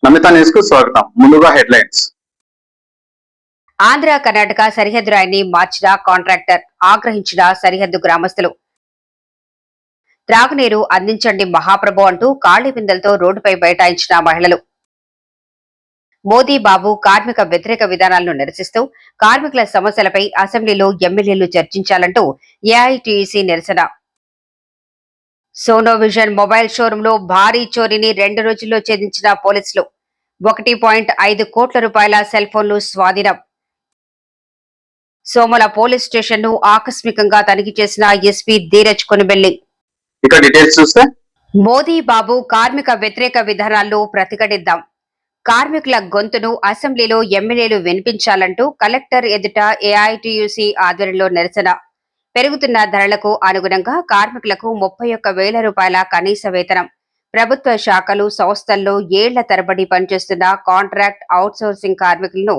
Namitha news కు స్వాగతం. ముందుగా హెడ్లైన్స్. ఆంధ్ర కర్ణాటక సరిహద్దు రాయిని మార్చిన కాంట్రాక్టర్, ఆగ్రహించిన సరిహద్దు గ్రామస్తులు. త్రాగునీరు అందించండి మహాప్రభు అంటూ ఖాళీ బిందెలతో రోడ్డుపై బైఠాయించిన మహిళలు. మోదీ బాబు కార్మిక వ్యతిరేక విధానాలను నిరసిస్తూ కార్మికుల సమస్యలపై అసెంబ్లీలో ఎమ్మెల్యేలు చర్చించాలంటూ ఏఐటీయూసీ నిరసన. సోనో విజన్ మొబైల్ షోరూంలో భారీ చోరీని 2 రోజుల్లో ఛేదించిన పోలీసులు. 1.5 కోట్ల రూపాయల సెల్ ఫోన్లు స్వాధీనం. సోమల పోలీస్ స్టేషన్ ను ఆకస్మికంగా తనిఖీ చేసిన ఎస్పీ ధీరజ్ కొనుబెల్లి. ఇక డీటెయిల్స్ చూస్తే, మోదీ బాబు కార్మిక వ్యతిరేక విధానాల్లో ప్రతిఘటిద్దాం. కార్మికుల గొంతును అసెంబ్లీలో ఎమ్మెల్యేలు వినిపించాలంటూ కలెక్టర్ ఎదుట ఏఐటీయూసీ ఆధ్వర్యంలో నిరసన. పెరుగుతున్న ధరలకు అనుగుణంగా కార్మికులకు 31,000 రూపాయల కనీస వేతనం. ప్రభుత్వ శాఖలు, సంస్థల్లో ఏళ్ల తరబడి పనిచేస్తున్న కాంట్రాక్ట్ అవుట్సోర్సింగ్ కార్మికులను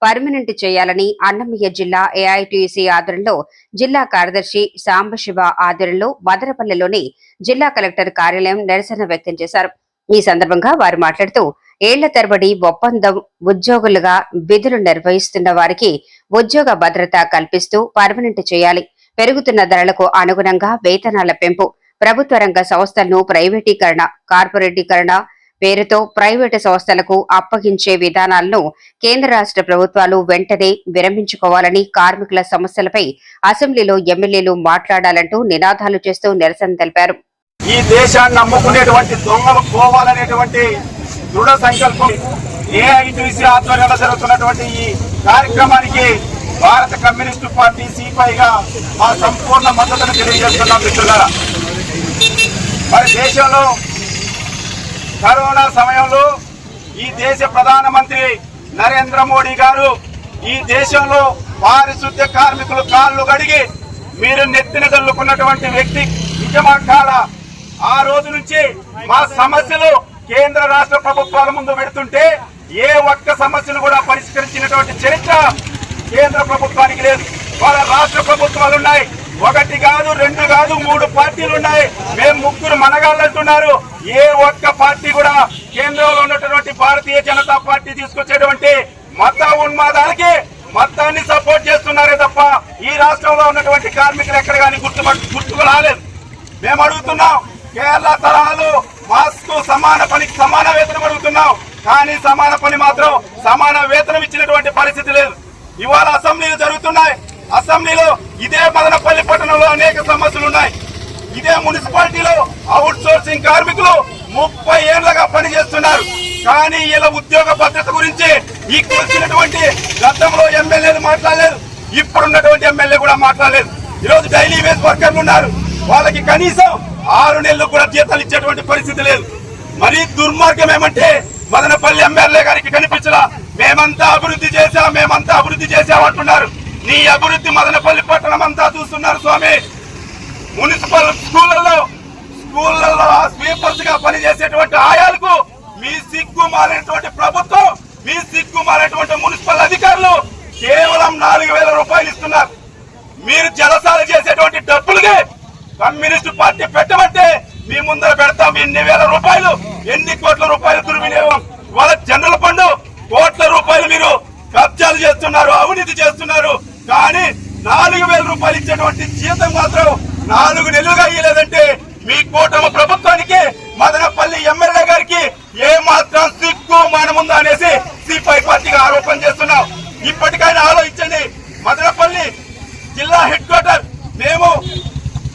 పర్మనెంట్ చేయాలని అన్నమయ్య జిల్లా ఏఐటీయూసీ ఆధ్వర్యంలో జిల్లా కార్యదర్శి సాంబశివ ఆధ్వర్యంలో మదనపల్లెలోని జిల్లా కలెక్టర్ కార్యాలయం నిరసన వ్యక్తం చేశారు. ఈ సందర్భంగా వారు మాట్లాడుతూ ఏళ్ల తరబడి ఒప్పందం ఉద్యోగులుగా విధులు నిర్వహిస్తున్న వారికి ఉద్యోగ భద్రత కల్పిస్తూ పర్మనెంట్ చేయాలి. పెరుగుతున్న ధరలకు అనుగుణంగా వేతనాల పెంపు, ప్రభుత్వ రంగ సంస్థలను ప్రైవేటీకరణ, కార్పొరేటీకరణ పేరుతో ప్రైవేటు సంస్థలకు అప్పగించే విధానాలను కేంద్ర రాష్ట్ర ప్రభుత్వాలు వెంటనే విరమించుకోవాలని, కార్మికుల సమస్యలపై అసెంబ్లీలో ఎమ్మెల్యేలు మాట్లాడాలంటూ నినాదాలు చేస్తూ నిరసన తెలిపారు. ఈ దేశాన్ని నమ్ముకునేటువంటి దొంగలు పోవాలనేటువంటి దృఢ సంకల్పం ఏఐటీయూసీ ఆధ్వర్యంలో జరుగుతున్నటువంటి ఈ కార్యక్రమానికి భారత కమ్యూనిస్టు పార్టీ సిపిఐగా మా సంపూర్ణ మద్దతును తెలియజేస్తున్నాం. మిత్రులారా, మరి దేశంలో కరోనా సమయంలో ఈ దేశ ప్రధానమంత్రి నరేంద్ర మోడీ గారు ఈ దేశంలో పారిశుద్ధ్య కార్మికులు కాళ్ళు గడిగి మీరు నెత్తిన చల్లుకున్నటువంటి వ్యక్తి నిజమాకాల. ఆ రోజు నుంచి మా సమస్యలు కేంద్ర రాష్ట్ర ప్రభుత్వాల ముందు పెడుతుంటే ఏ ఒక్క సమస్యను కూడా పరిష్కరించినటువంటి చరిత్ర కేంద్ర ప్రభుత్వానికి లేదు. వాళ్ళ రాష్ట్ర ప్రభుత్వాలు ఉన్నాయి. 1 కాదు, 2 కాదు, 3 పార్టీలు ఉన్నాయి. మేము 3 మనగాళ్ళంటున్నారు. ఏ ఒక్క పార్టీ కూడా కేంద్రంలో ఉన్నటువంటి భారతీయ జనతా పార్టీ తీసుకొచ్చేటువంటి మత ఉన్మాదానికి మతాన్ని సపోర్ట్ చేస్తున్నారే తప్ప ఈ రాష్ట్రంలో ఉన్నటువంటి కార్మికులు ఎక్కడ కానీ గుర్తుకు రాలేదు. మేము అడుగుతున్నాం, కేరళ తరహాలు మాస్కు సమాన పనికి సమాన వేతనం అడుగుతున్నాం. కానీ సమాన పని మాత్రం సమాన వేతనం ఇచ్చినటువంటి పరిస్థితి లేదు. ఇవాళ అసెంబ్లీలు జరుగుతున్నాయి. అసెంబ్లీలో ఇదే మదనపల్లి పట్టణంలో అనేక సమస్యలు ఉన్నాయి. ఇదే మున్సిపాలిటీలో అవుట్ సోర్సింగ్ కార్మికులు 30 ఏళ్లుగా పనిచేస్తున్నారు. కానీ ఇలా ఉద్యోగ భద్రత గురించి ఇక్కడ వచ్చినటువంటి గతంలో ఎమ్మెల్యేలు మాట్లాడలేదు, ఇప్పుడున్నటువంటి ఎమ్మెల్యే కూడా మాట్లాడలేదు. ఈరోజు డైలీ వేజ్ వర్కర్లు ఉన్నారు. వాళ్ళకి కనీసం 6 నెలలు కూడా జీతాలు ఇచ్చేటువంటి పరిస్థితి లేదు. మరీ దుర్మార్గం ఏమంటే మదనపల్లి ఎమ్మెల్యే గారికి కనిపించలా. మేమంతా అభివృద్ధి చేసామంటున్నారు. నీ అభివృద్ధి మదనపల్లి పట్టణం అంతా చూస్తున్నారు స్వామి. మున్సిపల్ స్కూళ్లలో స్వీపర్స్ గా పనిచేసేటువంటి ఆయాలకు మీ సిగ్గు మారినటువంటి ప్రభుత్వం, మీ సిగ్గు మారినటువంటి మున్సిపల్ అధికారులు కేవలం 4,000 రూపాయలు ఇస్తున్నారు. మీరు జలసాల చేసేటువంటి డబ్బులుగా కమ్యూనిస్టు పార్టీ పెట్టమంటే మీ ముందర పెడతాం. ఎన్ని వేల రూపాయలు, ఎన్ని కోట్ల రూపాయలు దుర్వినియోగం. వాళ్ళ జనరల్ ఫండ్ కోట్ల రూపాయలు మీరు కబ్జాలు చేస్తున్నారు, అవినీతి చేస్తున్నారు. కానీ 4,000 రూపాయలు ఇచ్చేటువంటి జీతం మాత్రం 4 నెలలుగా ఇయ్యలేదంటే మీ కూటమి ప్రభుత్వానికి, మదనపల్లి ఎమ్మెల్యే గారికి ఏ మాత్రం సిగ్గు మానముందా అనేసి సిపిఐ పార్టీగా ఆరోపణ చేస్తున్నాం. ఇప్పటికైనా ఆలోచించండి. మదనపల్లి జిల్లా హెడ్ క్వార్టర్ మేము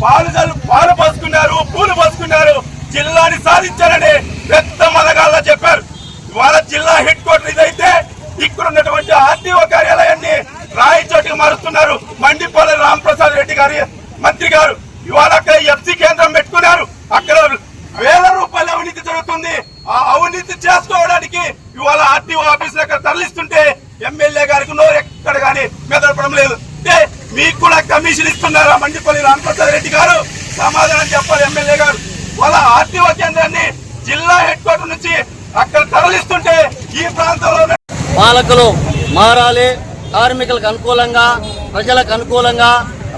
పాలు పోసుకున్నారు, పూలు పోసుకున్నారు, జిల్లాని సాధించారని పెద్ద మనగాళ్ళ చెప్పారు. ఇవాళ జిల్లా హెడ్ క్వార్టర్ ఇదైతే ఇక్కడ ఉన్నటువంటి ఆర్టీఓ కార్యాలయాన్ని రాయచోటికి మారుస్తున్నారు. మండిపల్లి రాంప్రసాద్ రెడ్డి గారి మంత్రి గారు ఇవాళ అక్కడ ఎఫ్సి కేంద్రం పెట్టుకున్నారు. అక్కడ వేల రూపాయల అవినీతి జరుగుతుంది. ఆ అవినీతి చేసుకోవడానికి ఇవాళ ఆర్టీఓ ఆఫీస్ దగ్గర తరలిస్తుంటే ఎమ్మెల్యే గారికి నోరు ఎక్కడ కానీ మెదపడం లేదు. అంటే మీకు కూడా కమిషన్ ఇస్తున్నారా మండిపల్లి రాంప్రసాద్ రెడ్డి గారు? సమాధానం చెప్పాలి ఎమ్మెల్యే గారు. వాళ్ళ ఆర్టీఓ కేంద్రాన్ని జిల్లా హెడ్ క్వార్టర్ నుంచి అక్కడ తరలిస్తుంటే ఈ ప్రాంతంలో పాలకులు మారాలి. కార్మికులకు అనుకూలంగా, ప్రజలకు అనుకూలంగా,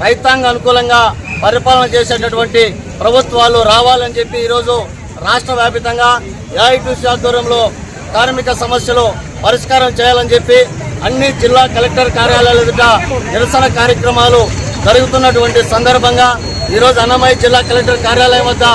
రైతాంగ అనుకూలంగా పరిపాలన చేసేటటువంటి ప్రభుత్వాలు రావాలని చెప్పి ఈరోజు రాష్ట్ర వ్యాప్తంగా ఏఐటీయూసీ ఆధ్వర్యంలో కార్మిక సమస్యలు పరిష్కారం చేయాలని చెప్పి అన్ని జిల్లా కలెక్టర్ కార్యాలయాల ఎదుట నిరసన కార్యక్రమాలు జరుగుతున్నటువంటి సందర్భంగా ఈరోజు అన్నమయ్య జిల్లా కలెక్టర్ కార్యాలయం వద్ద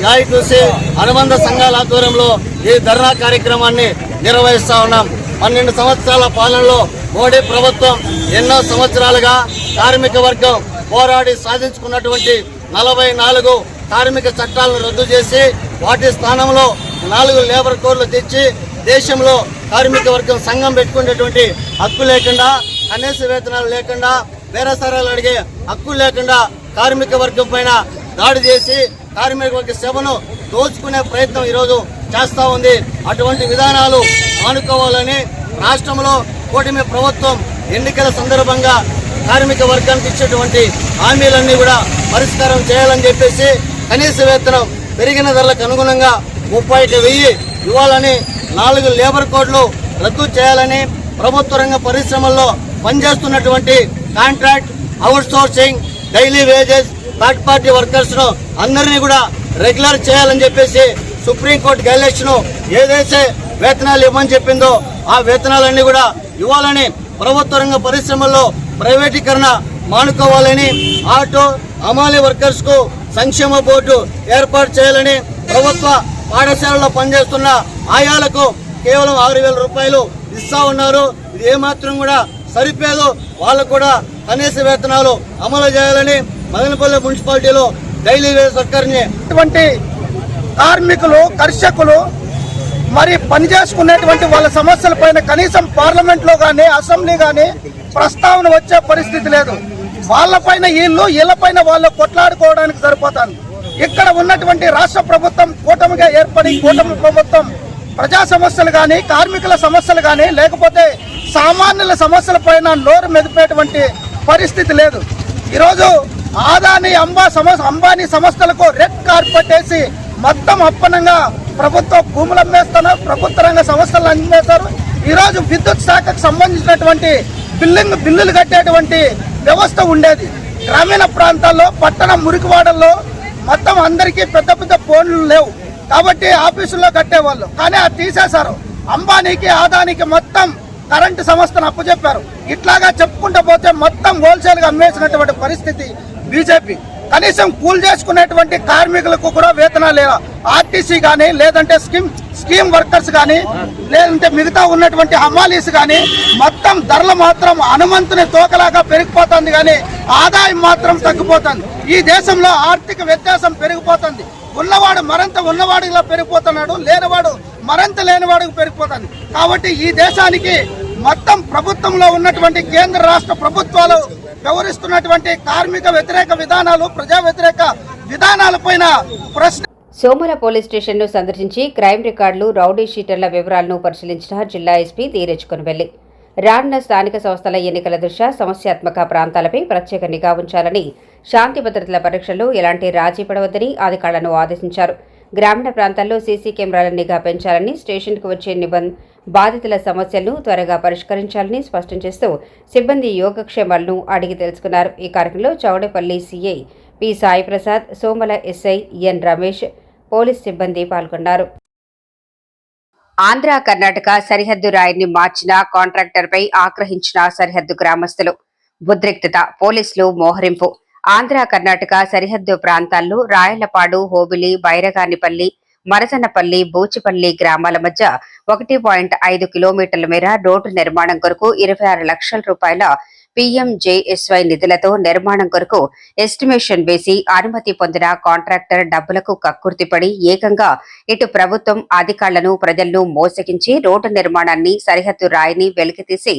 ఏఐటీయూసీ అనుబంధ సంఘాల ఆధ్వర్యంలో ఈ ధర్నా కార్యక్రమాన్ని నిర్వహిస్తా ఉన్నాం. 12 సంవత్సరాల పాలనలో మోడీ ప్రభుత్వం ఎన్నో సంవత్సరాలుగా కార్మిక వర్గం పోరాడి సాధించుకున్నటువంటి 44 కార్మిక చట్టాలను రద్దు చేసి వాటి స్థానంలో 4 లేబర్ కోడ్లు తెచ్చి దేశంలో కార్మిక వర్గం సంఘం పెట్టుకునేటువంటి హక్కు లేకుండా, కనీస వేతనాలు లేకుండా, బేరసారాలు అడిగే హక్కు లేకుండా కార్మిక వర్గం పైన దాడి చేసి కార్మిక వర్గ సేవను దోచుకునే ప్రయత్నం ఈరోజు చేస్తూ ఉంది. అటువంటి విధానాలు మానుకోవాలని రాష్ట్రంలో కూటమి ప్రభుత్వం ఎన్నికల సందర్భంగా కార్మిక వర్గానికి ఇచ్చేటువంటి హామీలన్నీ కూడా పరిష్కారం చేయాలని చెప్పేసి కనీస వేతనం పెరిగిన ధరలకు అనుగుణంగా 31,000 ఇవ్వాలని, 4 లేబర్ కోడ్లు రద్దు చేయాలని, ప్రభుత్వ రంగ పరిశ్రమల్లో పనిచేస్తున్నటువంటి contract, out sourcing, daily wages, third party workers ను అందరినీ కూడా రెగ్యులర్ చేయాలని చెప్పేసి సుప్రీంకోర్టు గైడ్లైన్స్ ఏదైతే వేతనాలు ఇవ్వమని చెప్పిందో ఆ వేతనాలన్నీ కూడా ఇవ్వాలని, ప్రభుత్వ రంగ పరిశ్రమల్లో ప్రైవేటీకరణ మానుకోవాలని, ఆటో హమాలీ వర్కర్స్ కు సంక్షేమ బోర్డు ఏర్పాటు చేయాలని, ప్రభుత్వ పాఠశాలలో పనిచేస్తున్న ఆయాలకు కేవలం 6,000 రూపాయలు ఇస్తా ఉన్నారు. ఇది ఏమాత్రం కూడా సరిపోదు. వాళ్ళకు కూడా కనీస వేతనాలు అమలు చేయాలని మదనపల్లి మున్సిపాలిటీలో డైలీ వేజ్ వర్కర్ని ఇటువంటి కార్మికులు, కర్షకులు మరి పనిచేసుకునేటువంటి వాళ్ళ సమస్యల పైన కనీసం పార్లమెంట్లో కానీ అసెంబ్లీ కానీ ప్రస్తావన వచ్చే పరిస్థితి లేదు. వాళ్ళపైన వీళ్ళపైన వాళ్ళు కొట్లాడుకోవడానికి సరిపోతాను. ఇక్కడ ఉన్నటువంటి రాష్ట్ర ప్రభుత్వం కూటమిగా ఏర్పడి కూటమి ప్రభుత్వం ప్రజా సమస్యలు కానీ, కార్మికుల సమస్యలు కానీ, లేకపోతే సామాన్యుల సమస్యల పైన నోరు మెదిపేటువంటి పరిస్థితి లేదు. ఈరోజు ఆదాని అంబానీ సంస్థలకు రెడ్ కార్పెట్ వేసి మొత్తం అప్పనంగా ప్రభుత్వ భూములు అమ్మేస్తున్నారు, ప్రభుత్వ రంగ సంస్థలు అమ్మేస్తారు. ఈరోజు విద్యుత్ శాఖకు సంబంధించినటువంటి బిల్లులు కట్టేటువంటి వ్యవస్థ ఉండేది. గ్రామీణ ప్రాంతాల్లో, పట్టణ మురికివాడల్లో మొత్తం అందరికీ పెద్ద పెద్ద ఫోన్లు లేవు కాబట్టి ఆఫీసుల్లో కట్టేవాళ్ళు. కానీ అది తీసేశారు. అంబానీకి, ఆదానికి మొత్తం కరెంటు సంస్థను అప్పచెప్పారు. ఇట్లాగా చెప్పుకుంటూ పోతే మొత్తం హోల్సేల్ గా అమ్మేసినటువంటి పరిస్థితి బీజేపీ. కనీసం కూల్ చేసుకునేటువంటి కార్మికులకు కూడా వేతనాలు లేవు. ఆర్టీసీ కానీ, లేదంటే స్కీమ్ వర్కర్స్ కానీ, లేదంటే మిగతా ఉన్నటువంటి హమాలీస్ కానీ మొత్తం ధరలు మాత్రం హనుమంతుని తోకలాగా పెరిగిపోతుంది కానీ ఆదాయం మాత్రం తగ్గిపోతుంది. ఈ దేశంలో ఆర్థిక వ్యత్యాసం పెరిగిపోతుంది. ఉన్నవాడు మరింత ఉన్నవాడిలా పెరిగిపోతున్నాడు, లేనివాడు మరింత లేనివాడికి పెరిగిపోతుంది. కాబట్టి ఈ దేశానికి మొత్తం ప్రభుత్వంలో ఉన్నటువంటి కేంద్ర రాష్ట్ర ప్రభుత్వాలు వ్యవహరిస్తున్నటువంటి కార్మిక వ్యతిరేక విధానాలు, ప్రజా వ్యతిరేక విధానాలపైన ప్రశ్న. సోమల పోలీస్ స్టేషన్ను సందర్శించి క్రైమ్ రికార్డులు, రౌడీ షీటర్ల వివరాలను పరిశీలించిన జిల్లా ఎస్పీ ధీరజ్ కొనవెల్లి రానున్న స్థానిక సంస్థల ఎన్నికల దృష్ట్యా సమస్యాత్మక ప్రాంతాలపై ప్రత్యేక నిఘా ఉంచాలని, శాంతి భద్రతల పరీక్షల్లో ఎలాంటి రాజీ పడవద్దని అధికారులను ఆదేశించారు. గ్రామీణ ప్రాంతాల్లో సీసీ కెమెరాల నిఘా పెంచాలని, స్టేషన్కు వచ్చే బాధితుల సమస్యలను త్వరగా పరిష్కరించాలని స్పష్టం చేస్తూ సిబ్బంది యోగక్షేమాలను అడిగి తెలుసుకున్నారు. ఈ కార్యక్రమంలో Chowdepalli CI P Saiprasad, Somala SI N Ramesh, police సిబ్బంది పాల్గొన్నారు. ఆంధ్ర కర్ణాటక సరిహద్దు రాయిని మార్చిన కాంట్రాక్టర్పై ఆగ్రహించిన సరిహద్దు గ్రామస్తులు. ఉద్రిక్తత, పోలీసులు మోహరింపు. ఆంధ్ర కర్ణాటక సరిహద్దు ప్రాంతాల్లో రాయలపాడు, హోబిలి, బైరగానిపల్లి, మరసనపల్లి, బూచిపల్లి గ్రామాల మధ్య 1.5 కిలోమీటర్ల మేర రోడ్డు నిర్మాణం కొరకు 26 లక్షల రూపాయల PMJSY నిధులతో నిర్మాణం కొరకు ఎస్టిమేషన్ వేసి అనుమతి పొందిన కాంట్రాక్టర్ డబ్బులకు కక్కుర్తిపడి ఏకంగా ఇటు ప్రభుత్వం అధికారులను, ప్రజలను మోసగించి రోడ్డు నిర్మాణాన్ని, సరిహద్దు రాయిని వెలికితీసి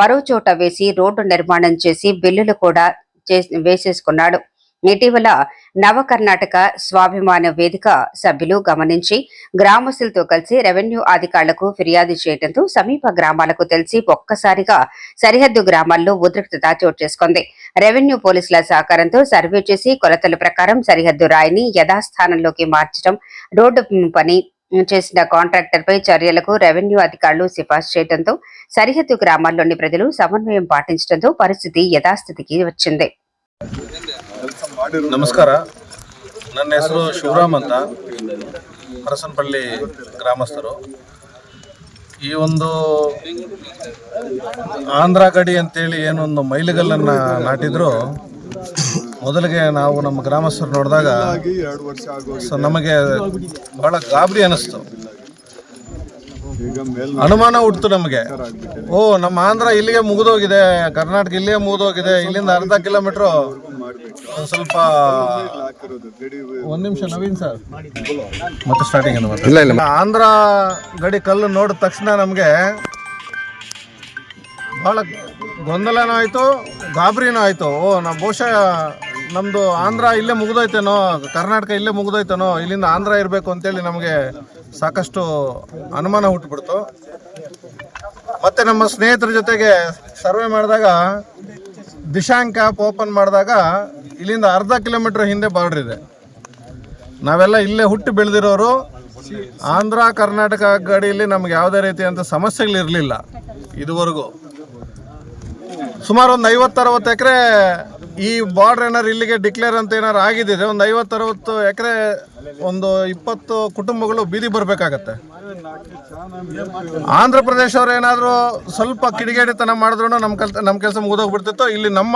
మరో చోట వేసి రోడ్డు నిర్మాణం చేసి బిల్లులు కూడా వేసేసుకున్నాడు. ఇటీవల నవ కర్ణాటక స్వాభిమాన వేదిక సభ్యులు గమనించి గ్రామస్తులతో కలిసి రెవెన్యూ అధికారులకు ఫిర్యాదు చేయడంతో సమీప గ్రామాలకు తెలిసి ఒక్కసారిగా సరిహద్దు గ్రామాల్లో ఉద్రిక్తత చోటు చేసుకుంది. రెవెన్యూ పోలీసుల సహకారంతో సర్వే చేసి కొలతల ప్రకారం సరిహద్దు రాయిని యథాస్థానంలోకి మార్చడం, రోడ్డు పని చేసిన కాంట్రాక్టర్పై చర్యలకు రెవెన్యూ అధికారులు సిఫార్సు చేయడంతో సరిహద్దు గ్రామాల్లోని ప్రజలు సమన్వయం పాటించడంతో పరిస్థితి యథాస్థితికి వచ్చింది. ನಮಸ್ಕಾರ. ನನ್ನ ಹೆಸರು ಶಿವರಾಮ್ ಅಂತ, ಮರಸನಪಳ್ಳಿ ಗ್ರಾಮಸ್ಥರು. ಈ ಒಂದು ಆಂಧ್ರ ಗಡಿ ಅಂತೇಳಿ ಏನೊಂದು ಮೈಲಿಗಲ್ಲನ್ನು ನಾಟಿದ್ರು, ಮೊದಲಿಗೆ ನಾವು ನಮ್ಮ ಗ್ರಾಮಸ್ಥರು ನೋಡಿದಾಗ ನಮಗೆ ಬಹಳ ಗಾಬರಿ ಅನ್ನಿಸ್ತು, ಅನುಮಾನ ಹುಟ್ಟಿತು ನಮಗೆ. ಓ, ನಮ್ಮ ಆಂಧ್ರ ಇಲ್ಲಿಗೆ ಮುಗಿದೋಗಿದೆ, ಕರ್ನಾಟಕ ಇಲ್ಲಿಗೆ ಮುಗಿದೋಗಿದೆ, ಇಲ್ಲಿಂದ ಅರ್ಧ ಕಿಲೋಮೀಟ್ರು ಸ್ವಲ್ಪ ಒಂದು ನಿಮಿಷ ನವೀನ್ ಸರ್ ಮತ್ತೆ ಸ್ಟಾರ್ಟಿಂಗ್ ಆಂಧ್ರ ಗಡಿ ಕಲ್ಲು ನೋಡಿದ ತಕ್ಷಣ ನಮಗೆ ಭಾಳ ಗೊಂದಲನೂ ಆಯಿತು, ಗಾಬರಿನೂ ಆಯಿತು. ಓ, ನಾವು ಬಹುಶಃ ನಮ್ಮದು ಆಂಧ್ರ ಇಲ್ಲೇ ಮುಗಿದೋಯ್ತೇನೋ, ಕರ್ನಾಟಕ ಇಲ್ಲೇ ಮುಗಿದೋಯ್ತೇನೋ, ಇಲ್ಲಿಂದ ಆಂಧ್ರ ಇರಬೇಕು ಅಂತೇಳಿ ನಮಗೆ ಸಾಕಷ್ಟು ಅನುಮಾನ ಹುಟ್ಟುಬಿಡ್ತು. ಮತ್ತು ನಮ್ಮ ಸ್ನೇಹಿತರ ಜೊತೆಗೆ ಸರ್ವೆ ಮಾಡಿದಾಗ ದಿಶಾಂಕ್ ಆ್ಯಪ್ ಓಪನ್ ಮಾಡಿದಾಗ ಇಲ್ಲಿಂದ ಅರ್ಧ ಕಿಲೋಮೀಟ್ರ್ ಹಿಂದೆ ಬಾರ್ಡ್ರ್ ಇದೆ. ನಾವೆಲ್ಲ ಇಲ್ಲೇ ಹುಟ್ಟಿ ಬೆಳೆದಿರೋರು. ಆಂಧ್ರ ಕರ್ನಾಟಕ ಗಡಿಯಲ್ಲಿ ನಮ್ಗೆ ಯಾವುದೇ ರೀತಿಯಂಥ ಸಮಸ್ಯೆಗಳಿರಲಿಲ್ಲ ಇದುವರೆಗೂ. ಸುಮಾರು ಒಂದು 50-60 ಎಕರೆ ಈ ಬಾರ್ಡ್ರ್ ಏನಾರು ಇಲ್ಲಿಗೆ ಡಿಕ್ಲೇರ್ ಅಂತ ಏನಾರು ಆಗಿದ್ದಿದೆ, ಒಂದು 50-60 ಎಕರೆ ಒಂದು 20 ಕುಟುಂಬಗಳು ಬೀದಿ ಬರಬೇಕಾಗತ್ತೆ. ಆಂಧ್ರ ಪ್ರದೇಶವ್ರು ಏನಾದರೂ ಸ್ವಲ್ಪ ಕಿಡಿಗೇಡಿತನ ಮಾಡಿದ್ರು ನಮ್ಮ ಕೆಲಸ ಮುಗಿದೋಗ್ಬಿಡ್ತಿತ್ತು. ಇಲ್ಲಿ ನಮ್ಮ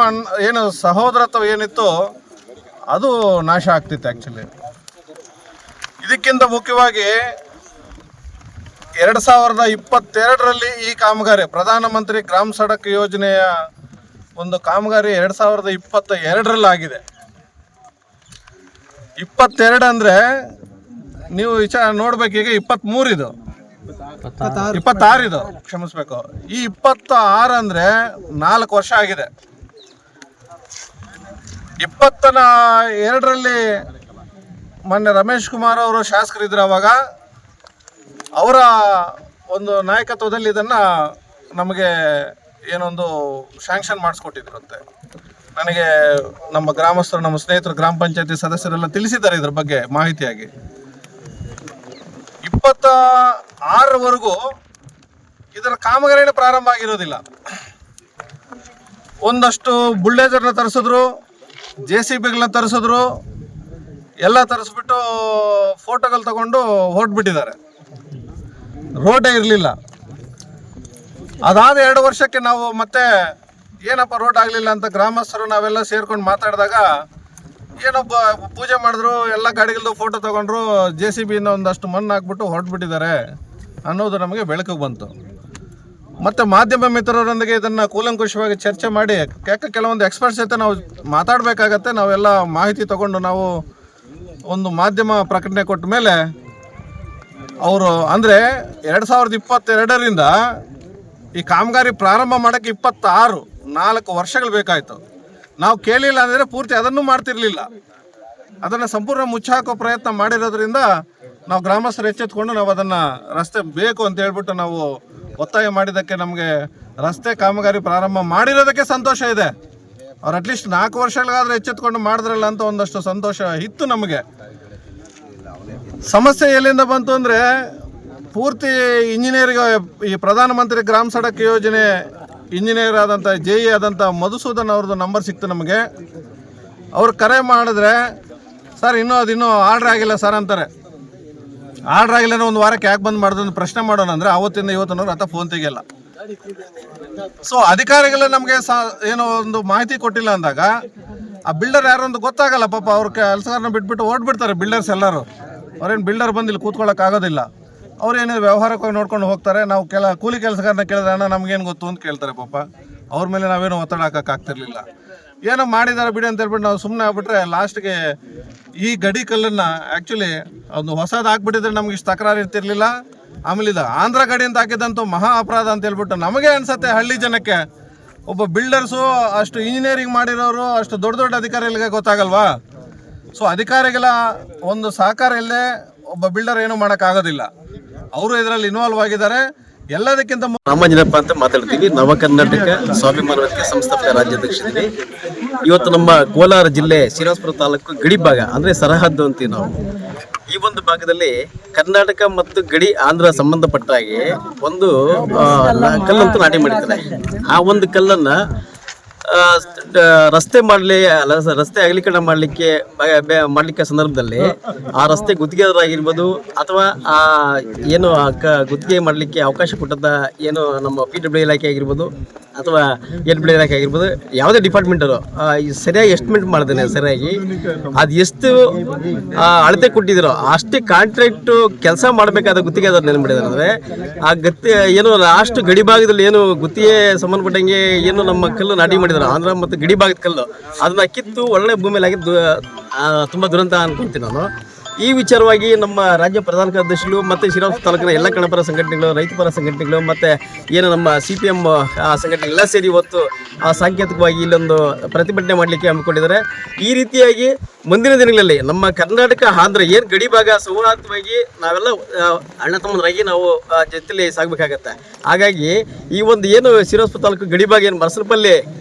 ಏನು ಸಹೋದರತ್ವ ಏನಿತ್ತು ಅದು ನಾಶ ಆಗ್ತಿತ್ತು. ಆ್ಯಕ್ಚುಲಿ ಇದಕ್ಕಿಂತ ಮುಖ್ಯವಾಗಿ 2022ರಲ್ಲಿ ಈ ಕಾಮಗಾರಿ ಪ್ರಧಾನಮಂತ್ರಿ ಗ್ರಾಮ ಸಡಕ್ ಯೋಜನೆಯ ಒಂದು ಕಾಮಗಾರಿ 2022ರಲ್ಲಿ ಆಗಿದೆ. 22 ಅಂದರೆ ನೀವು ನೋಡ್ಬೇಕು, ಈಗ 23 ಇದು, 26 ಇದು, ಕ್ಷಮಿಸ್ಬೇಕು. ಈ 26 ಅಂದರೆ 4 ವರ್ಷ ಆಗಿದೆ. 22ರಲ್ಲಿ ಮೊನ್ನೆ ರಮೇಶ್ ಕುಮಾರ್ ಅವರು ಶಾಸಕರಿದ್ರು. ಅವಾಗ ಅವರ ಒಂದು ನಾಯಕತ್ವದಲ್ಲಿ ಇದನ್ನು ನಮಗೆ ಏನೊಂದು ಶಾಂಕ್ಷನ್ ಮಾಡಿಸ್ಕೊಟ್ಟಿದ್ರಂತೆ. ನನಗೆ ನಮ್ಮ ಗ್ರಾಮಸ್ಥರು, ನಮ್ಮ ಸ್ನೇಹಿತರು, ಗ್ರಾಮ ಪಂಚಾಯತಿ ಸದಸ್ಯರೆಲ್ಲ ತಿಳಿಸಿದ್ದಾರೆ ಇದ್ರ ಬಗ್ಗೆ ಮಾಹಿತಿಯಾಗಿ. 26ರವರೆಗೂ ಇದರ ಕಾಮಗಾರಿನೇ ಪ್ರಾರಂಭ ಆಗಿರೋದಿಲ್ಲ. ಒಂದಷ್ಟು ಬುಲ್ಡೇಜರ್ನ ತರಿಸಿದ್ರು, JCBಗಳನ್ನ ತರಿಸಿದ್ರು, ಎಲ್ಲ ತರಿಸ್ಬಿಟ್ಟು ಫೋಟೋಗಳು ತಗೊಂಡು ಹೊರಟ್ಬಿಟ್ಟಿದ್ದಾರೆ. ರೋಡೇ ಇರಲಿಲ್ಲ. ಅದಾದ 2 ವರ್ಷಕ್ಕೆ ನಾವು ಮತ್ತೆ ಏನಪ್ಪ ರೋಡ್ ಆಗಲಿಲ್ಲ ಅಂತ ಗ್ರಾಮಸ್ಥರು ನಾವೆಲ್ಲ ಸೇರ್ಕೊಂಡು ಮಾತಾಡಿದಾಗ, ಏನೊಬ್ಬ ಪೂಜೆ ಮಾಡಿದ್ರು, ಎಲ್ಲ ಗಾಡಿಗಳದ್ದು ಫೋಟೋ ತೊಗೊಂಡ್ರು, JCBಯಿಂದ ಒಂದಷ್ಟು ಮಣ್ಣು ಹಾಕ್ಬಿಟ್ಟು ಹೊರಟ್ಬಿಟ್ಟಿದ್ದಾರೆ ಅನ್ನೋದು ನಮಗೆ ಬೆಳಕಿಗೆ ಬಂತು. ಮತ್ತು ಮಾಧ್ಯಮ ಮಿತ್ರರೊಂದಿಗೆ ಇದನ್ನು ಕೂಲಂಕುಷವಾಗಿ ಚರ್ಚೆ ಮಾಡಿ, ಯಾಕೆ ಕೆಲವೊಂದು ಎಕ್ಸ್ಪರ್ಟ್ಸ್ ಜೊತೆ ನಾವು ಮಾತಾಡಬೇಕಾಗತ್ತೆ. ನಾವೆಲ್ಲ ಮಾಹಿತಿ ತೊಗೊಂಡು ನಾವು ಒಂದು ಮಾಧ್ಯಮ ಪ್ರಕಟಣೆ ಕೊಟ್ಟ ಮೇಲೆ ಅವರು ಅಂದರೆ 2022ರಿಂದ ಈ ಕಾಮಗಾರಿ ಪ್ರಾರಂಭ ಮಾಡೋಕ್ಕೆ 4 ವರ್ಷಗಳು ಬೇಕಾಯಿತು. ನಾವು ಕೇಳಿಲ್ಲ ಅಂದರೆ ಪೂರ್ತಿ ಅದನ್ನು ಮಾಡ್ತಿರ್ಲಿಲ್ಲ. ಅದನ್ನು ಸಂಪೂರ್ಣ ಮುಚ್ಚಾಕೋ ಪ್ರಯತ್ನ ಮಾಡಿರೋದ್ರಿಂದ ನಾವು ಗ್ರಾಮಸ್ಥರು ಎಚ್ಚೆತ್ಕೊಂಡು ನಾವು ಅದನ್ನು ರಸ್ತೆ ಬೇಕು ಅಂತ ಹೇಳ್ಬಿಟ್ಟು ನಾವು ಒತ್ತಾಯ ಮಾಡಿದ್ದಕ್ಕೆ ನಮಗೆ ರಸ್ತೆ ಕಾಮಗಾರಿ ಪ್ರಾರಂಭ ಮಾಡಿರೋದಕ್ಕೆ ಸಂತೋಷ ಇದೆ. ಅವ್ರು ಅಟ್ಲೀಸ್ಟ್ 4 ವರ್ಷಗಳಿಗಾದ್ರೆ ಎಚ್ಚೆತ್ಕೊಂಡು ಮಾಡಿದ್ರಲ್ಲ ಅಂತ ಒಂದಷ್ಟು ಸಂತೋಷ ಇತ್ತು ನಮಗೆ. ಸಮಸ್ಯೆ ಎಲ್ಲಿಂದ ಬಂತು ಅಂದರೆ, ಪೂರ್ತಿ ಇಂಜಿನಿಯರ್ಗೆ ಈ ಪ್ರಧಾನಮಂತ್ರಿ ಗ್ರಾಮ ಸಡಕ್ ಯೋಜನೆ ಇಂಜಿನಿಯರ್ ಆದಂಥ JE ಆದಂಥ ಮಧುಸೂದನ್ ಅವ್ರದ್ದು ನಂಬರ್ ಸಿಕ್ತು ನಮಗೆ. ಅವ್ರು ಕರೆ ಮಾಡಿದ್ರೆ, ಸರ್ ಇನ್ನೂ ಆರ್ಡ್ರ್ ಆಗಿಲ್ಲ ಸರ್ ಅಂತಾರೆ. ಆರ್ಡ್ರ್ ಆಗಿಲ್ಲ, ಒಂದು ವಾರಕ್ಕೆ ಯಾಕೆ ಬಂದ್ ಮಾಡಿದ್ರು ಪ್ರಶ್ನೆ ಮಾಡೋಣ ಅಂದರೆ ಅವತ್ತಿಂದ ಇವತ್ತಿನವ್ರು ಅಥವಾ ಫೋನ್ ತೆಗಿಯಲ್ಲ. ಸೊ ಅಧಿಕಾರಿಗಳು ನಮಗೆ ಏನೋ ಒಂದು ಮಾಹಿತಿ ಕೊಟ್ಟಿಲ್ಲ ಅಂದಾಗ ಆ ಬಿಲ್ಡರ್ ಯಾರು ಅಂತ ಗೊತ್ತಾಗಲ್ಲ. ಪಾಪ ಅವ್ರ ಕೆಲಸಗಾರನ ಬಿಟ್ಬಿಟ್ಟು ಓಡ್ಬಿಡ್ತಾರೆ ಬಿಲ್ಡರ್ಸ್ ಎಲ್ಲರೂ. ಅವ್ರೇನು ಬಿಲ್ಡರ್ ಬಂದು ಇಲ್ಲಿ ಕೂತ್ಕೊಳ್ಳೋಕ್ಕಾಗೋದಿಲ್ಲ. ಅವ್ರು ಏನಿದೆ ವ್ಯವಹಾರಕ್ಕೆ ನೋಡ್ಕೊಂಡು ಹೋಗ್ತಾರೆ. ನಾವು ಕೂಲಿ ಕೆಲಸಗಾರನ ಕೇಳಿದ್ರೆ ಅಣ್ಣ ನಮಗೇನು ಗೊತ್ತು ಅಂತ ಕೇಳ್ತಾರೆ. ಪಾಪ ಅವ್ರ ಮೇಲೆ ನಾವೇನು ಒತ್ತಡ ಹಾಕೋಕ್ಕಾಗ್ತಿರ್ಲಿಲ್ಲ. ಏನೋ ಮಾಡಿದ್ದಾರೆ ಬಿಡಿ ಅಂತ ಹೇಳ್ಬಿಟ್ಟು ನಾವು ಸುಮ್ಮನೆ ಆಗ್ಬಿಟ್ರೆ ಲಾಸ್ಟ್ಗೆ ಈ ಗಡಿ ಕಲ್ಲನ್ನು ಆ್ಯಕ್ಚುಲಿ ಒಂದು ಹೊಸದು ಹಾಕ್ಬಿಟ್ಟಿದ್ರೆ ನಮ್ಗೆ ಇಷ್ಟು ತಕರಾರು ಇರ್ತಿರ್ಲಿಲ್ಲ. ಆಮೇಲೆ ಇದು ಆಂಧ್ರ ಗಡಿ ಅಂತ ಹಾಕಿದಂತೂ ಮಹಾ ಅಪರಾಧ ಅಂತ ಹೇಳ್ಬಿಟ್ಟು ನಮಗೆ ಅನ್ಸುತ್ತೆ. ಹಳ್ಳಿ ಜನಕ್ಕೆ ಒಬ್ಬ ಬಿಲ್ಡರ್ಸು ಅಷ್ಟು ಇಂಜಿನಿಯರಿಂಗ್ ಮಾಡಿರೋರು ಅಷ್ಟು ದೊಡ್ಡ ಅಧಿಕಾರಿಗಳಿಗೆ ಗೊತ್ತಾಗಲ್ವಾ? ಸೊ ಅಧಿಕಾರಿಗಳ ಒಂದು ಸಹಕಾರ ಇಲ್ಲದೆ ಒಬ್ಬ ಬಿಲ್ಡರ್ ಏನು ಮಾಡೋಕ್ಕಾಗೋದಿಲ್ಲ. ಅವರು ಇದರಲ್ಲಿ ಇನ್ವಾಲ್ವ್ ಆಗಿದ್ದಾರೆ. ಎಲ್ಲದಕ್ಕಿಂತ ರಾಮಂಜನಪ್ಪ ಅಂತ ಮಾತಾಡ್ತೀವಿ. ನವ ಕರ್ನಾಟಕ ಸ್ವಾಭಿಮಾನ ವೇದಿಕೆ ಸಂಸ್ಥಾಪಕ ರಾಜ್ಯಾಧ್ಯಕ್ಷರಿಗೆ. ಇವತ್ತು ನಮ್ಮ ಕೋಲಾರ ಜಿಲ್ಲೆ ಶ್ರೀನಿವಾಸಪುರ ತಾಲೂಕು ಗಡಿ ಭಾಗ ಅಂದರೆ ಸರಹದ್ದು ಅಂತೀವಿ ನಾವು. ಈ ಒಂದು ಭಾಗದಲ್ಲಿ ಕರ್ನಾಟಕ ಮತ್ತು ಗಡಿ ಆಂಧ್ರ ಸಂಬಂಧಪಟ್ಟ ಹಾಗೆ ಒಂದು ಕಲ್ಲಂತೂ ನಾಟಿ ಮಾಡಿದ್ದಾರೆ. ಆ ಒಂದು ಕಲ್ಲನ್ನು ರಸ್ತೆ ರಸ್ತೆ ಅಗಲೀಕರಣ ಮಾಡಲಿಕ್ಕೆ ಸಂದರ್ಭದಲ್ಲಿ ಆ ರಸ್ತೆ ಗುತ್ತಿಗೆದಾರರಾಗಿರ್ಬೋದು ಅಥವಾ ಆ ಏನು ಗುತ್ತಿಗೆ ಮಾಡಲಿಕ್ಕೆ ಅವಕಾಶ ಕೊಟ್ಟಂತ ಏನು ನಮ್ಮ PWD ಇಲಾಖೆ ಆಗಿರ್ಬೋದು ಅಥವಾ NPD ಇಲಾಖೆ ಆಗಿರ್ಬೋದು, ಯಾವುದೇ ಡಿಪಾರ್ಟ್ಮೆಂಟ್ ಅವರು ಸರಿಯಾಗಿ ಎಸ್ಟಿಮೇಟ್ ಮಾಡಿದ್ದೇನೆ, ಸರಿಯಾಗಿ ಅದು ಎಷ್ಟು ಅಳತೆ ಕೊಟ್ಟಿದ್ದೀರೋ ಅಷ್ಟೇ ಕಾಂಟ್ರಾಕ್ಟ್ ಕೆಲಸ ಮಾಡಬೇಕಾದ ಗುತ್ತಿಗೆದಾರ ನೆನಪು ಮಾಡಿದ್ದಾರೆ. ಅಂದರೆ ಆ ಏನು ಲಾಸ್ಟ್ ಗಡಿ ಭಾಗದಲ್ಲಿ ಏನು ಗುತ್ತಿಗೆ ಸಂಬಂಧಪಟ್ಟಂಗೆ ಏನು ನಮ್ಮ ಕಲ್ಲು ನಾಟಿ ಮಾಡಿದ್ದಾರೆ ಆಂಧ್ರ ಮತ್ತು ಗಡಿ ಭಾಗದ ಕಲ್ಲು, ಅದನ್ನ ಕಿತ್ತು ಒಳ್ಳೆ ಭೂಮಿಯಲ್ಲಿ ಆಗಿದ್ದು ತುಂಬ ದುರಂತ ಅನ್ಕೊಂತೀನಿ ನಾನು. ಈ ವಿಚಾರವಾಗಿ ನಮ್ಮ ರಾಜ್ಯ ಪ್ರಧಾನ ಕಾರ್ಯದರ್ಶಿಗಳು ಮತ್ತು ಶ್ರೀರಾಮಪುರ ತಾಲೂಕಿನ ಎಲ್ಲ ಕನ್ನಡಪರ ಸಂಘಟನೆಗಳು, ರೈತಪರ ಸಂಘಟನೆಗಳು ಮತ್ತು ಏನು ನಮ್ಮ CPM ಸಂಘಟನೆ ಎಲ್ಲ ಸೇರಿ ಇವತ್ತು ಸಾಂಕೇತಿಕವಾಗಿ ಇಲ್ಲೊಂದು ಪ್ರತಿಭಟನೆ ಮಾಡಲಿಕ್ಕೆ ಹಮ್ಮಿಕೊಂಡಿದ್ದಾರೆ. ಈ ರೀತಿಯಾಗಿ ಮುಂದಿನ ದಿನಗಳಲ್ಲಿ ನಮ್ಮ ಕರ್ನಾಟಕ ಆಂಧ್ರ ಏನು ಗಡಿ ಭಾಗ ಸೌಹಾರ್ದವಾಗಿ ನಾವೆಲ್ಲ ಅಣ್ಣ ತಮ್ಮಂದರಾಗಿ ನಾವು ಜೊತೆಲಿ ಸಾಗಬೇಕಾಗತ್ತೆ. ಹಾಗಾಗಿ ಈ ಒಂದು ಏನು ಶ್ರೀರಾಮಪುರ ತಾಲೂಕು ಗಡಿ ಭಾಗ ಏನು ಮರಸನಪಲ್ಲಿ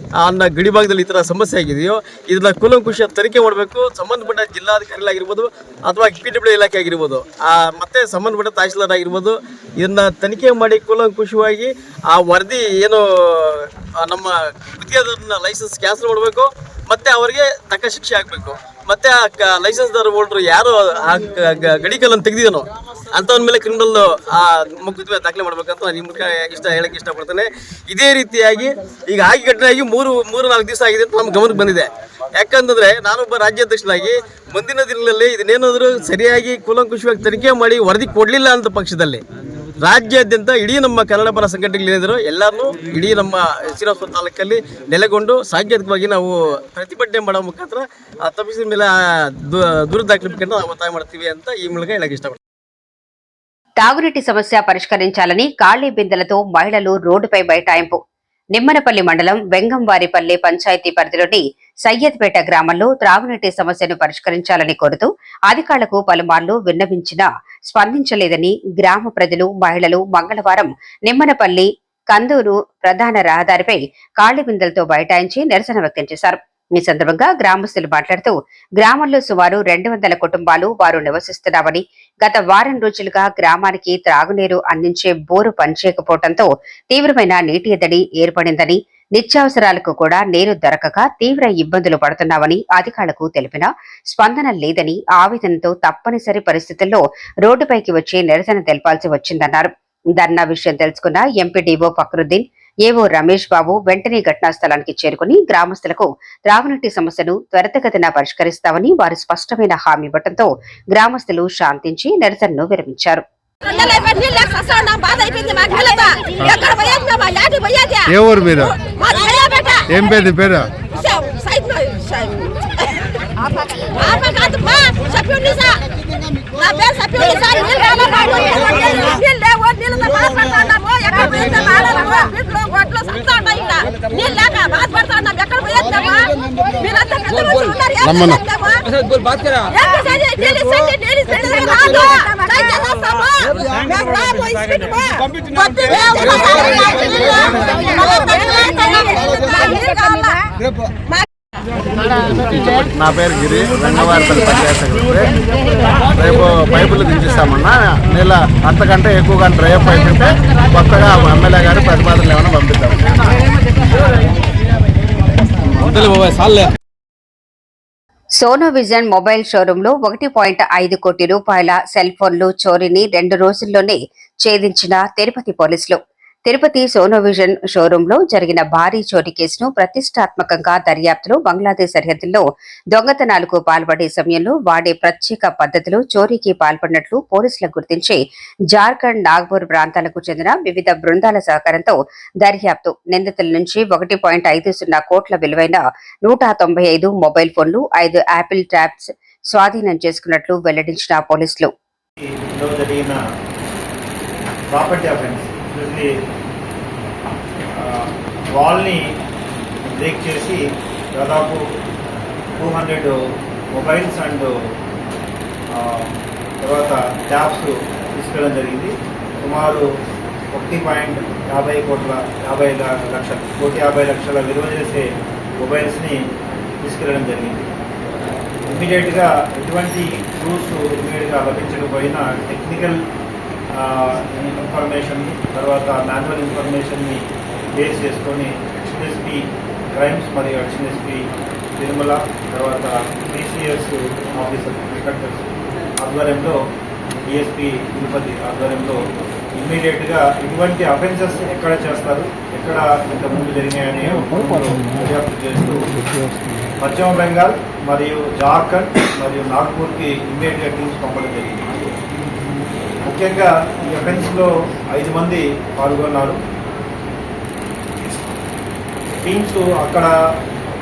ಅನ್ನೋ ಗಡಿ ಭಾಗದಲ್ಲಿ ಈ ಥರ ಸಮಸ್ಯೆ ಆಗಿದೆಯೋ ಇದನ್ನ ಕೂಲಂಕುಷ ತನಿಖೆ ಮಾಡಬೇಕು. ಸಂಬಂಧಪಟ್ಟ ಜಿಲ್ಲಾಧಿಕಾರಿಗಳಾಗಿರ್ಬೋದು ಅಥವಾ PWD ಇಲಾಖೆ ಆಗಿರ್ಬೋದು ಮತ್ತೆ ಸಂಬಂಧಪಟ್ಟ ತಹಶೀಲ್ದಾರ್ ಆಗಿರ್ಬೋದು, ಇದನ್ನ ತನಿಖೆ ಮಾಡಿ ಕೂಲಂಕುಷವಾಗಿ ಆ ವರದಿ ಏನು ನಮ್ಮ ಗುತ್ತಿಗೆದಾರನ ಲೈಸೆನ್ಸ್ ಕ್ಯಾನ್ಸಲ್ ಮಾಡಬೇಕು ಮತ್ತೆ ಅವರಿಗೆ ತಕ್ಕ ಶಿಕ್ಷೆ ಆಗಬೇಕು. ಮತ್ತೆ ಆ ಲೈಸೆನ್ಸ್ದಾರ ಹೋಲ್ಡ್ರು ಯಾರು ಆ ಗಡಿ ಕಲ್ಲನ್ನು ತೆಗೆದಿದನೋ ಅಂಥವ್ರ ಮೇಲೆ ಕ್ರಿಮಿನಲ್ ಮುಖ್ಯತ್ವ ದಾಖಲೆ ಮಾಡ್ಬೇಕಂತ ನಿಮ್ಗೆ ಹೇಳಕ್ಕೆ ಇಷ್ಟಪಡ್ತೇನೆ. ಇದೇ ರೀತಿಯಾಗಿ ಈಗ ಆಗಿ ಘಟನೆ ಆಗಿ 3-4 ದಿವಸ ಆಗಿದೆ ಅಂತ ನಮ್ಮ ಗಮನಕ್ಕೆ ಬಂದಿದೆ. ಯಾಕಂತಂದ್ರೆ ನಾನೊಬ್ಬ ರಾಜ್ಯಾಧ್ಯಕ್ಷನಾಗಿ ಮುಂದಿನ ದಿನಗಳಲ್ಲಿ ಇದನ್ನೇನಾದರೂ ಸರಿಯಾಗಿ ಕೂಲಂಕುಷವಾಗಿ ತನಿಖೆ ಮಾಡಿ ವರದಿ ಕೊಡಲಿಲ್ಲ ಅಂತ ಪಕ್ಷದಲ್ಲಿ ರಾಜ್ಯಾದ್ಯಂತ ಇಡೀ ನಮ್ಮ ಕನ್ನಡ ಪರ ಸಂಘಟನೆಗಳೇನಿದ್ರು ಎಲ್ಲರನ್ನೂ ಇಡೀ ನಮ್ಮ ಶ್ರೀರಾಮಪುರ ತಾಲೂಕಲ್ಲಿ ನೆಲೆಗೊಂಡು ಸಾಂಕೇತಿಕವಾಗಿ ನಾವು ಪ್ರತಿಭಟನೆ ಮಾಡೋ ಮುಖಾಂತರ ತಪ್ಪಿಸಿದ ಮೇಲೆ ದೂರ ದಾಖಲಿಬೇಕಂತ ನಾವು ಒತ್ತಾಯ ಮಾಡ್ತೀವಿ ಅಂತ ಈ ಮೂಲಕ ಹೇಳಕ್ಕೆ ಇಷ್ಟಪಡ್ತೀನಿ. తాగునీటి సమస్య పరిష్కరించాలని ఖాళీ బిందెలతో మహిళలు రోడ్డుపై బైఠాయింపు. నిమ్మనపల్లి మండలం వెంగంవారిపల్లి పంచాయతీ పరిధిలోని సయ్యద్పేట గ్రామంలో త్రాగునీటి సమస్యను పరిష్కరించాలని కోరుతూ అధికారులకు పలుమార్లు విన్నవించినా స్పందించలేదని గ్రామ ప్రజలు, మహిళలు మంగళవారం నిమ్మనపల్లి కందూరు ప్రధాన రహదారిపై ఖాళీ బిందెలతో బైఠాయించి నిరసన వ్యక్తం చేశారు. ఈ సందర్భంగా గ్రామస్తులు మాట్లాడుతూ గ్రామంలో సుమారు 200 కుటుంబాలు వారు నివసిస్తున్నామని, గత వారం రోజులుగా గ్రామానికి త్రాగునీరు అందించే బోరు పనిచేయకపోవడంతో తీవ్రమైన నీటి ఎద్దడి ఏర్పడిందని, నిత్యావసరాలకు కూడా నీరు దొరకక తీవ్ర ఇబ్బందులు పడుతున్నామని అధికారులకు తెలిపినా స్పందన లేదని ఆవేదనతో తప్పనిసరి పరిస్థితుల్లో రోడ్డుపైకి వచ్చి నిరసన తెలపాల్సి వచ్చిందన్నారు. ధర్నా విషయం తెలుసుకున్న ఎంపీడీఓ ఫక్రుద్దీన్, ఏవో రమేష్ బాబు వెంటనే ఘటనా స్థలానికి చేరుకుని గ్రామస్తులకు త్రాగునీటి సమస్యను త్వరితగతిన పరిష్కరిస్తామని వారు స్పష్టమైన హామీ ఇవ్వడంతో గ్రామస్తులు శాంతించి నిరసనను విరమించారు. ఏ ఊరు మీరు? ఏం పేరు పేరు? నా పేరు గిరి, వెంగవారిపల్లి పంచాయతీ సెక్రటరీ. రేపు పైపులు దించిస్తామన్నా, నీళ్ళ అంతకంటే ఎక్కువగా డ్రై అప్ అయిపోతే కొత్తగా ఎమ్మెల్యే గారు ప్రతిపాదనలు ఏమైనా పంపిద్దాం. సోనో విజన్ మొబైల్ షోరూమ్ లో 1.5 కోటి రూపాయల సెల్ ఫోన్లు చోరీని 2 రోజుల్లోనే ఛేదించిన తిరుపతి పోలీసులు. తిరుపతి సోనో విజన్ షోరూమ్ లో జరిగిన భారీ చోరీ కేసును ప్రతిష్టాత్మకంగా దర్యాప్తులో బంగ్లాదేశ్ సరిహద్దుల్లో దొంగతనాలకు పాల్పడే సమయంలో వాడే ప్రత్యేక పద్ధతిలో చోరీకి పాల్పడినట్లు పోలీసులు గుర్తించి జార్ఖండ్, నాగ్పూర్ ప్రాంతాలకు చెందిన వివిధ బృందాల సహకారంతో దర్యాప్తు నిందితుల నుంచి 1.50 కోట్ల విలువైన 195 మొబైల్ ఫోన్లు, 5 యాపిల్ ట్యాబ్స్ స్వాధీనం చేసుకున్నట్లు వెల్లడించిన పోలీసులు. వాల్ని బ్రేక్ చేసి దాదాపు 200 మొబైల్స్ అండ్ తర్వాత ట్యాబ్స్ తీసుకెళ్ళడం జరిగింది. సుమారు 1.50 లక్షల విలువ చేసే మొబైల్స్ని తీసుకెళ్ళడం జరిగింది. ఇమ్మీడియట్గా ఎటువంటి క్లూస్ ఇమ్మీడియట్గా లభించకపోయినా టెక్నికల్ ఇన్ఫర్మేషన్ తర్వాత మాన్యువల్ ఇన్ఫర్మేషన్ని బేస్ చేసుకొని ఎక్స్ఎస్పీ క్రైమ్స్ మరియు అడిషనల్ ఎస్పీ తిరుమల, తర్వాత PCS ఆఫీసర్ ఇన్స్పెక్టర్స్ ఆధ్వర్యంలో, DSP తిరుపతి ఆధ్వర్యంలో ఇమ్మీడియట్గా ఇటువంటి అఫెన్సెస్ ఎక్కడ చేస్తారు, ఎక్కడ ఇంతకుముందు జరిగాయని దర్యాప్తు చేస్తూ పశ్చిమ బెంగాల్ మరియు జార్ఖండ్ మరియు నాగ్పూర్కి ఇమ్మీడియట్గా టీమ్స్ పంపడం జరిగింది. ముఖ్యంగా ఈ అఫెన్స్లో 5 మంది పాల్గొన్నారు. టీమ్స్ అక్కడ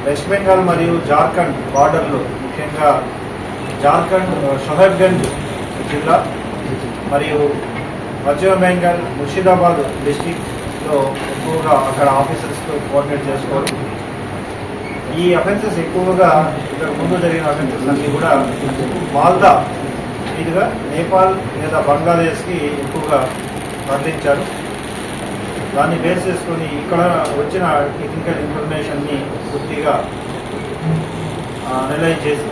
వెస్ట్ బెంగాల్ మరియు జార్ఖండ్ బార్డర్లో, ముఖ్యంగా జార్ఖండ్ షోహబ్గంజ్ జిల్లా మరియు పశ్చిమ బెంగాల్ ముర్షిదాబాద్ డిస్టిక్లో ఎక్కువగా అక్కడ ఆఫీసర్స్తో కోఆర్డినేట్ చేసుకోవడం. ఈ అఫెన్సెస్ ఎక్కువగా ఇక్కడ ముందు జరిగిన అఫెన్సెస్ అన్నీ కూడా మాల్దా మీదుగా నేపాల్ లేదా బంగ్లాదేశ్కి ఎక్కువగా తరలించారు. దాన్ని బేస్ చేసుకొని ఇక్కడ వచ్చిన టెక్నికల్ ఇన్ఫర్మేషన్ని పూర్తిగా అనలైజ్ చేసి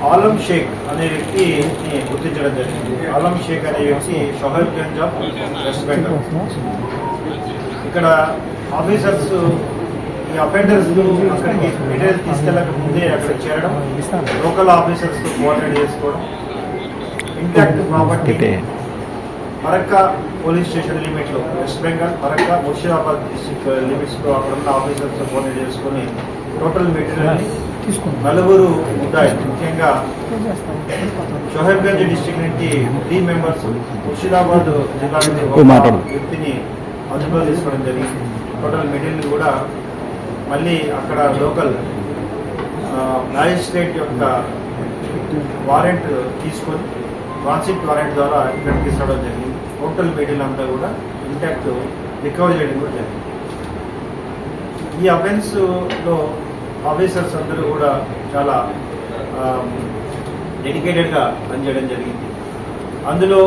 ఆలం షేక్ అనే వ్యక్తిని గుర్తించడం జరిగింది. ఆలం షేక్ అనే వ్యక్తి షోహబ్గంజ్ ఆఫ్ వెస్ట్ బెంగాల్. ఇక్కడ ఆఫీసర్స్ ఈ అఫెండర్స్ అక్కడికి డీటెయిల్స్ తీసుకెళ్ళక ముందే అక్కడ చేరడం, లోకల్ ఆఫీసర్స్తో కోఆర్డినేట్ చేసుకోవడం, intact property Farakka police station లిమిట్లో వెస్ట్ బెంగాల్ మరక్కా ముర్షిదాబాద్ డిస్టిక్ లిమిట్స్లో అక్కడ ఉన్న ఆఫీసర్స్తో కోఆర్డినేట్ చేసుకొని టోటల్ మెటీరియల్ని 4 ముద్దాయిలు, ముఖ్యంగా షోహబ్గంజ్ డిస్టిక్ నుంచి 3 మెంబర్స్, ముర్షిదాబాద్ జిల్లా నుంచి ఒక వ్యక్తిని అదుపులో తీసుకోవడం జరిగింది. టోటల్ మెటీరియల్ కూడా మళ్ళీ అక్కడ లోకల్ మ్యాజిస్ట్రేట్ యొక్క వారెంట్ తీసుకొని ట్రాన్సిట్ వారెంట్ ద్వారా ఇక్కడికి తీసుకోవడం జరిగింది. టోటల్ మెటీరియల్ అంతా కూడా ఇంటాక్ట్ రికవర్ చేయడం కూడా జరిగింది. ఈ అఫెన్స్లో ఆఫీసర్స్ అందరూ కూడా చాలా డెడికేటెడ్గా పనిచేయడం జరిగింది. అందులో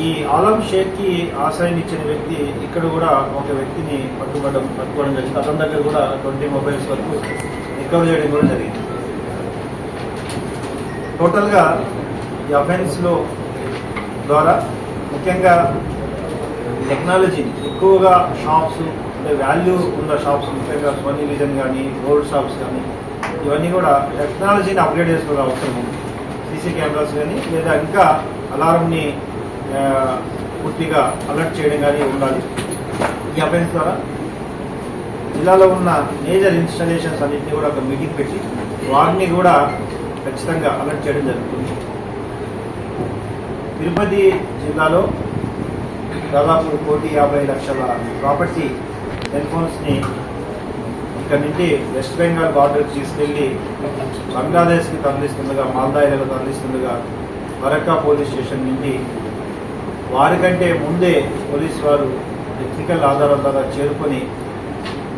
ఈ ఆలం షేక్కి ఆశ్రయం ఇచ్చిన వ్యక్తి ఇక్కడ కూడా ఒక వ్యక్తిని పట్టుకోవడం జరిగింది. అతని దగ్గర కూడా 20 మొబైల్స్ వరకు రికవర్ చేయడం కూడా జరిగింది. టోటల్గా ఈ అఫెన్స్లో ద్వారా ముఖ్యంగా టెక్నాలజీని ఎక్కువగా షాప్స్ అంటే వాల్యూ ఉన్న షాప్స్, ముఖ్యంగా సోనీ విజన్ కానీ గోల్డ్ షాప్స్ కానీ ఇవన్నీ కూడా టెక్నాలజీని అప్గ్రేడ్ చేసుకోవడం అవసరం ఉంది. సీసీ కెమెరాస్ కానీ లేదా ఇంకా అలారంని పూర్తిగా అలర్ట్ చేయడం కానీ ఉండాలి. ఈ అఫెన్స్ ద్వారా జిల్లాలో ఉన్న మేజర్ ఇన్స్టాలేషన్స్ అన్నింటినీ కూడా ఒక మీటింగ్ పెట్టి వాటిని కూడా ఖచ్చితంగా అలర్ట్ చేయడం జరుగుతుంది. తిరుపతి జిల్లాలో దాదాపు 1,50,00,000 ప్రాపర్టీ టెలిఫోన్స్ని ఇక్కడ నుంచి వెస్ట్ బెంగాల్ బార్డర్కి తీసుకెళ్లి బంగ్లాదేశ్కి తరలిస్తుండగా, మాల్దా ఏరియాలో తరలిస్తుండగా మరక్కా పోలీస్ స్టేషన్ నుండి వారికంటే ముందే పోలీసు వారు టెక్నికల్ ఆధారాల ద్వారా చేరుకొని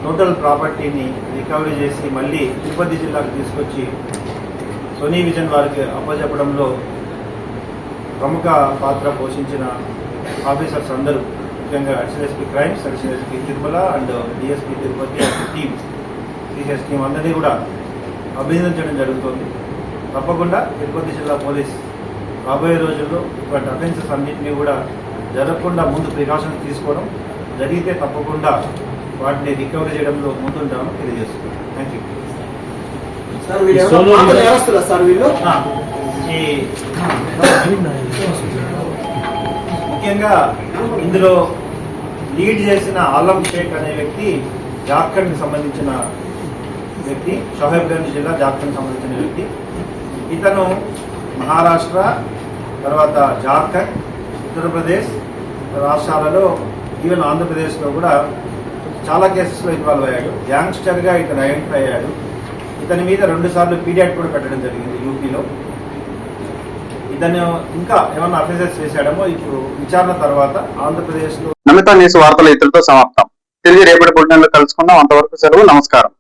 టోటల్ ప్రాపర్టీని రికవరీ చేసి మళ్ళీ తిరుపతి జిల్లాకు తీసుకొచ్చి సోనీ విజన్ వారికి అప్పచెప్పడంలో ప్రముఖ పాత్ర పోషించిన ఆఫీసర్స్ అందరూ, ముఖ్యంగా additional SP crimes, additional SP Tirumala and DSP Tirupati team, CCS team అందరినీ కూడా అభినందించడం జరుగుతుంది. తప్పకుండా తిరుపతి జిల్లా పోలీస్ రాబోయే రోజుల్లో ఇటువంటి అఫెన్సెస్ అన్నింటినీ కూడా జరగకుండా ముందు ప్రికాషన్స్ తీసుకోవడం, జరిగితే తప్పకుండా వాటిని రికవరీ చేయడంలో ముందుంటామని తెలియజేస్తున్నాం. Thank you. ముఖ్యంగా ఇందులో లీడ్ చేసిన ఆలం షేక్ అనే వ్యక్తి జార్ఖండ్కి సంబంధించిన వ్యక్తి, షోహబ్గంజ్ జిల్లా జార్ఖండ్ సంబంధించిన వ్యక్తి. ఇతను మహారాష్ట్ర, తర్వాత జార్ఖండ్, ఉత్తరప్రదేశ్ రాష్ట్రాలలో, ఈవెన్ ఆంధ్రప్రదేశ్లో కూడా చాలా కేసెస్లో ఇన్వాల్వ్ అయ్యాడు. గ్యాంగ్స్టర్గా ఇతను ఐడెంటిఫై అయ్యాడు. ఇతని మీద 2 సార్లు పీడియాట్ కూడా పెట్టడం జరిగింది యూపీలో. ఇతను ఇంకా ఏమన్నా అఫెన్సెస్ చేశాడేమో ఇప్పుడు విచారణ తర్వాత ఆంధ్రప్రదేశ్లో. నమిత న్యూస్ వార్తలు ఇతరులతో సమాప్తం. తిరిగి రేపటి బులెటిన్లో కలుసుకుందాం. అంతవరకు సెలవు. నమస్కారం.